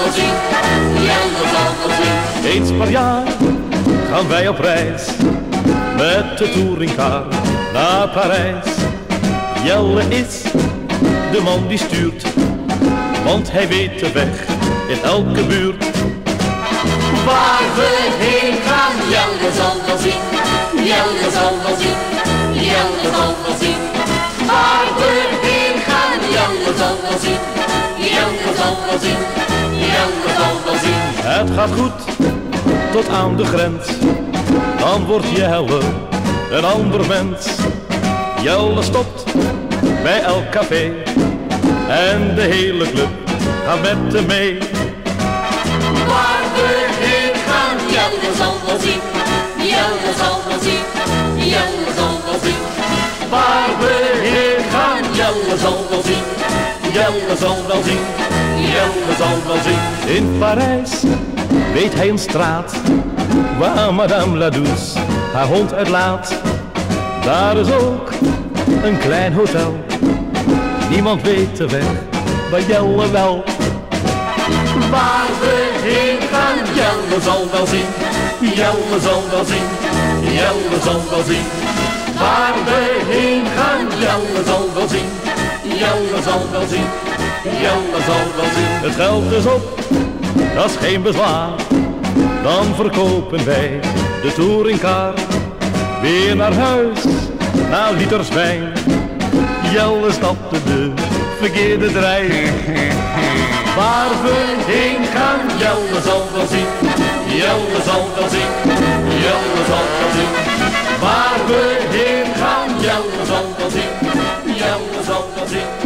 wel zien, Jelle zal wel zien. Eens per jaar gaan wij op reis, met de touringcar naar Parijs. Jelle is de man die stuurt, want hij weet de weg in elke buurt. Waar we heen gaan, Jelle zal wel zien, Jelle zal wel zien, Jelle zal wel zien. Waar we heen gaan, Jelle zal wel zien, Jelle zal wel zien, Jelle zal wel zien. Het gaat goed tot aan de grens, dan wordt Jelle een ander mens. Jelle stopt bij elk café en de hele club gaat met hem mee. Waar we heen gaan, Jelle zal wel zien, Jelle zal wel zien, Jelle zal wel zien. Waar we heen gaan, Jelle zal wel zien, Jelle zal wel zien, Jelle zal wel zien. In Parijs weet hij een straat waar Madame Ladouce haar hond uitlaat. Daar is ook een klein hotel, niemand weet de weg, maar Jelle wel. waar we heen gaan, Jelle zal wel zien, Jelle zal wel zien, Jelle zal wel zien. Waar we heen gaan, Jelle zal wel zien, Jelle zal wel zien, Jelle zal wel zien. Het geld is op, dat is geen bezwaar, dan verkopen wij de touringcar. Weer naar huis, na liters wijn, Jelle stapte de verkeerde trein. Waar we heen gaan, Jelle zal wel zien, Jelle zal wel zien, Jelle zal wel zien. Waar we heen gaan, Jelle zal wel zien, Jelle zal wel zien.